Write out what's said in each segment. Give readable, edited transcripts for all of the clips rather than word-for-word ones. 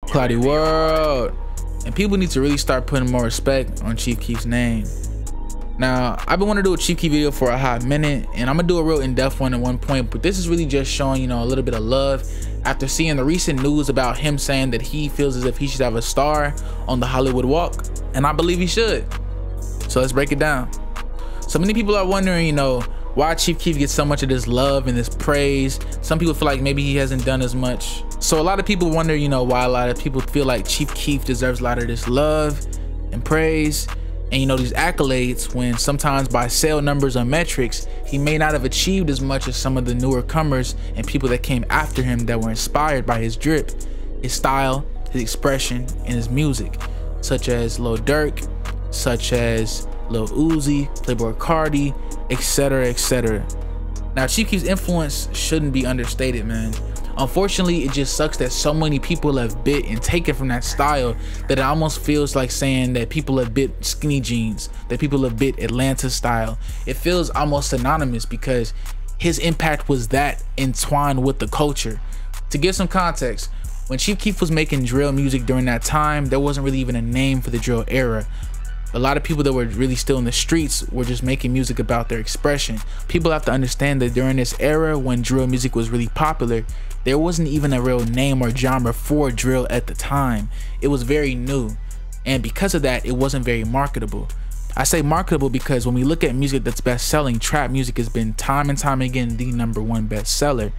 ClowdyWorld. And people need to really start putting more respect on Chief Keef's name. Now, I've been wanting to do a Chief Keef video for a hot minute, and I'm gonna do a real in-depth one at one point, but this is really just showing, you know, a little bit of love after seeing the recent news about him saying that he feels as if he should have a star on the Hollywood Walk, and I believe he should. So let's break it down. So many people are wondering, you know, why Chief Keef gets so much of this love and this praise. Some people feel like maybe he hasn't done as much. So a lot of people wonder, you know, why a lot of people feel like Chief Keef deserves a lot of this love and praise and, you know, these accolades, when sometimes by sale numbers or metrics, he may not have achieved as much as some of the newer comers and people that came after him that were inspired by his drip, his style, his expression, and his music, such as Lil Durk, such as Lil Uzi, Playboi Carti, etc, etc. Now, Chief Keef's influence shouldn't be understated, man. Unfortunately, it just sucks that so many people have bit and taken from that style that it almost feels like saying that people have bit skinny jeans, that people have bit Atlanta style. It feels almost synonymous because his impact was that entwined with the culture. To give some context, when Chief Keef was making drill music during that time, there wasn't really even a name for the drill era. A lot of people that were really still in the streets were just making music about their expression. People have to understand that during this era when drill music was really popular, there wasn't even a real name or genre for drill at the time. It was very new, and because of that, it wasn't very marketable. I say marketable because when we look at music that's best selling, trap music has been time and time again the #1 bestseller.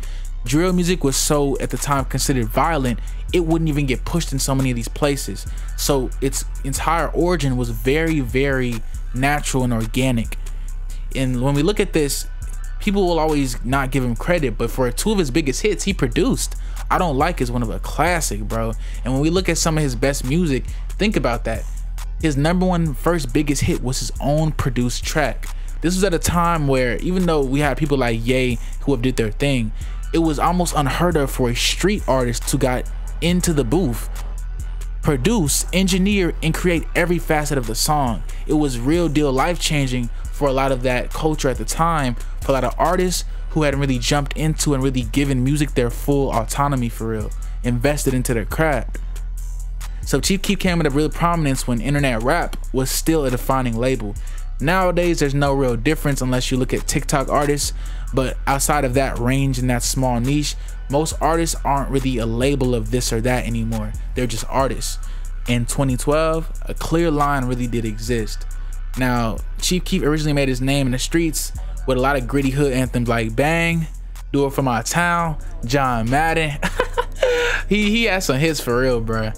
Drill music was so at the time considered violent, it wouldn't even get pushed in so many of these places. So its entire origin was very, very natural and organic. And when we look at this, people will always not give him credit, but for 2 of his biggest hits he produced, I Don't Like is one of a classic, bro. And when we look at some of his best music, think about that. His #1 first biggest hit was his own produced track. This was at a time where, even though we had people like Ye who have did their thing, it was almost unheard of for a street artist to get into the booth, produce, engineer, and create every facet of the song. It was real deal life-changing for a lot of that culture at the time, for a lot of artists who hadn't really jumped into and really given music their full autonomy for real, invested into their craft. So Chief Keef came into real prominence when internet rap was still a defining label. Nowadays, there's no real difference unless you look at TikTok artists, but outside of that range and that small niche, most artists aren't really a label of this or that anymore. They're just artists. In 2012, a clear line really did exist. Now, Chief Keef originally made his name in the streets with a lot of gritty hood anthems like Bang, Do It For My Town, John Madden. he had some hits for real, bruh.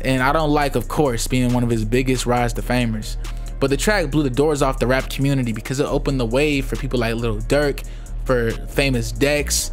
And I Don't Like, of course, being one of his biggest rise to famers. But the track blew the doors off the rap community because it opened the way for people like Lil Durk, for Famous Dex,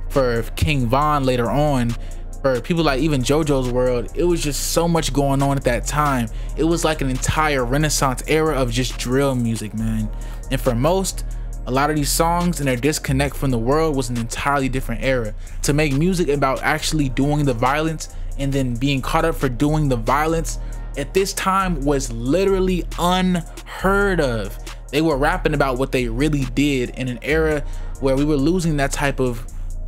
for King Von later on, for people like even JoJo's World. It was just so much going on at that time. It was like an entire renaissance era of just drill music, man. And for most, a lot of these songs and their disconnect from the world was an entirely different era. To make music about actually doing the violence and then being caught up for doing the violence at this time was literally unheard of. They were rapping about what they really did in an era where we were losing that type of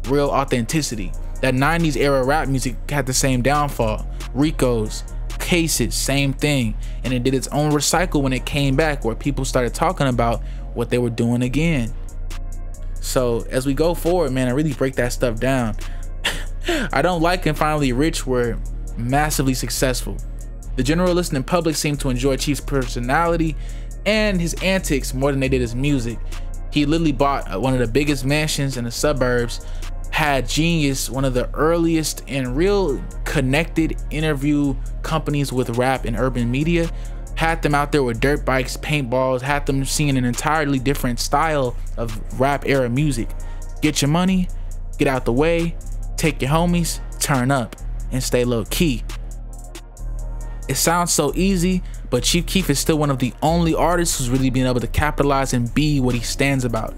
real authenticity. That 90s era rap music had the same downfall. Rico's, Cases, same thing. And it did its own recycle when it came back, where people started talking about what they were doing again. So as we go forward, man, I really break that stuff down. I Don't Like and Finally Rich were massively successful. The general listening public seemed to enjoy Chief's personality and his antics more than they did his music. He literally bought one of the biggest mansions in the suburbs, had Genius, one of the earliest and real connected interview companies with rap and urban media, had them out there with dirt bikes, paintballs, had them singing an entirely different style of rap era music. Get your money, get out the way, take your homies, turn up, and stay low key. It sounds so easy, but Chief Keef is still one of the only artists who's really been able to capitalize and be what he stands about.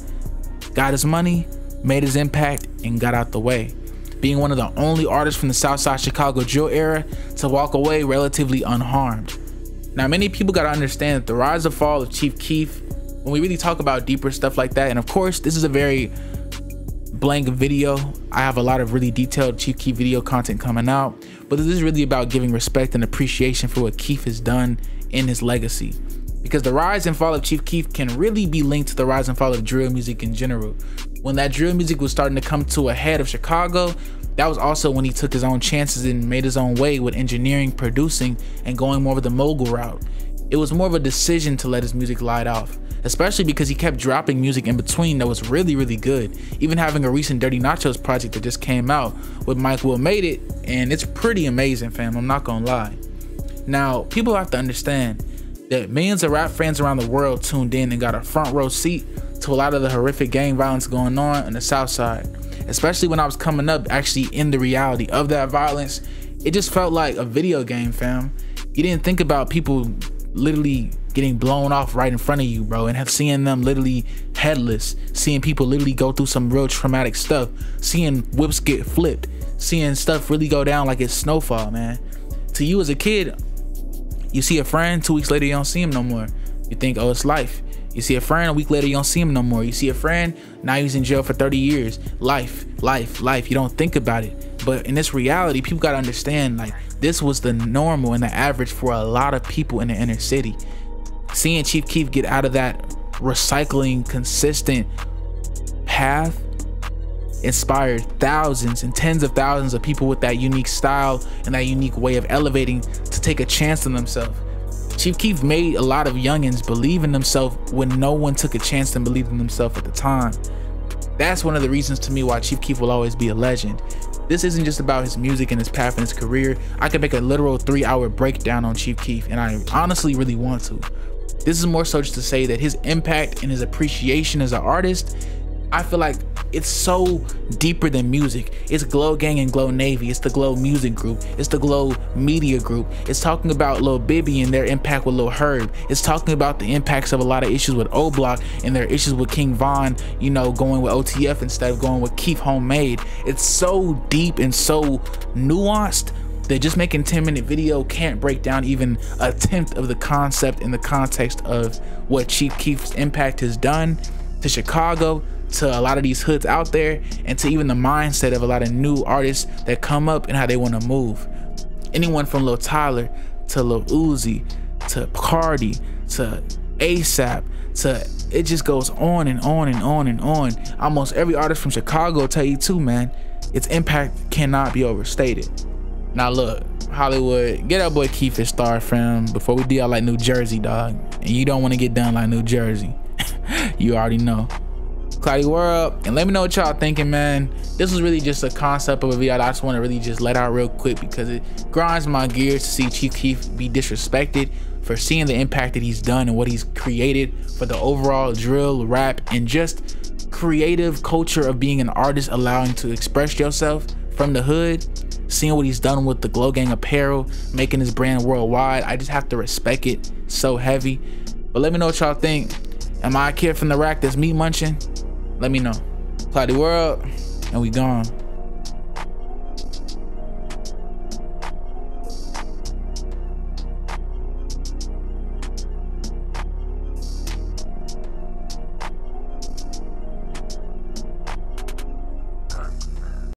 Got his money, made his impact, and got out the way. Being one of the only artists from the Southside Chicago drill era to walk away relatively unharmed. Now, many people gotta understand that the rise and fall of Chief Keef, when we really talk about deeper stuff like that, and of course, this is a very blank video. I have a lot of really detailed Chief Keef video content coming out, but this is really about giving respect and appreciation for what Keef has done in his legacy. Because the rise and fall of Chief Keef can really be linked to the rise and fall of drill music in general. When that drill music was starting to come to a head of Chicago, that was also when he took his own chances and made his own way with engineering, producing, and going more of the mogul route. It was more of a decision to let his music light off, especially because he kept dropping music in between that was really, really good. Even having a recent Dirty Nachos project that just came out with Mike Will Made It, and it's pretty amazing, fam, I'm not gonna lie. Now, people have to understand that millions of rap fans around the world tuned in and got a front row seat to a lot of the horrific gang violence going on the South Side. Especially when I was coming up actually in the reality of that violence, it just felt like a video game, fam. You didn't think about people literally getting blown off right in front of you, bro, and seeing them literally headless, seeing people literally go through some real traumatic stuff, seeing whips get flipped, seeing stuff really go down like it's snowfall, man. To you as a kid, you see a friend, 2 weeks later you don't see him no more. You think, oh, it's life. You see a friend, a week later you don't see him no more. You see a friend, now he's in jail for 30 years. Life, life, life. You don't think about it. But in this reality, people gotta understand, like, this was the normal and the average for a lot of people in the inner city. Seeing Chief Keef get out of that recycling consistent path inspired thousands and tens of thousands of people with that unique style and that unique way of elevating to take a chance on themselves. Chief Keef made a lot of youngins believe in themselves when no one took a chance to believe in themselves at the time. That's one of the reasons to me why Chief Keef will always be a legend. This isn't just about his music and his path and his career. I could make a literal 3-hour breakdown on Chief Keef, and I honestly really want to. This is more so just to say that his impact and his appreciation as an artist, I feel like it's so deeper than music. It's Glow Gang and Glow Navy. It's the Glow Music Group. It's the Glow Media Group. It's talking about Lil Bibby and their impact with Lil Herb. It's talking about the impacts of a lot of issues with O Block and their issues with King Von, you know, going with OTF instead of going with Keef Homemade. It's so deep and so nuanced that just making 10-minute video can't break down even a tenth of the concept in the context of what Chief Keef's impact has done to Chicago, to a lot of these hoods out there, and to even the mindset of a lot of new artists that come up and how they want to move. Anyone from Lil Tyler to Lil Uzi to Cardi to ASAP to, it just goes on and on and on and on. Almost every artist from Chicago will tell you too, man, its impact cannot be overstated. Now look, Hollywood, get that boy Keef his star, fam, before we do out like New Jersey, dog. And you don't want to get done like New Jersey. You already know. ClowdyWorld, and let me know what y'all thinking, man. This was really just a concept of a video I just want to really just let out real quick because it grinds my gears to see Chief Keef be disrespected for seeing the impact that he's done and what he's created for the overall drill, rap, and just creative culture of being an artist, allowing to express yourself from the hood. Seeing what he's done with the Glow Gang apparel, making his brand worldwide, I just have to respect it so heavy. But let me know what y'all think. Am I a kid from the rack that's meat munching? Let me know. ClowdyWorld, and we gone.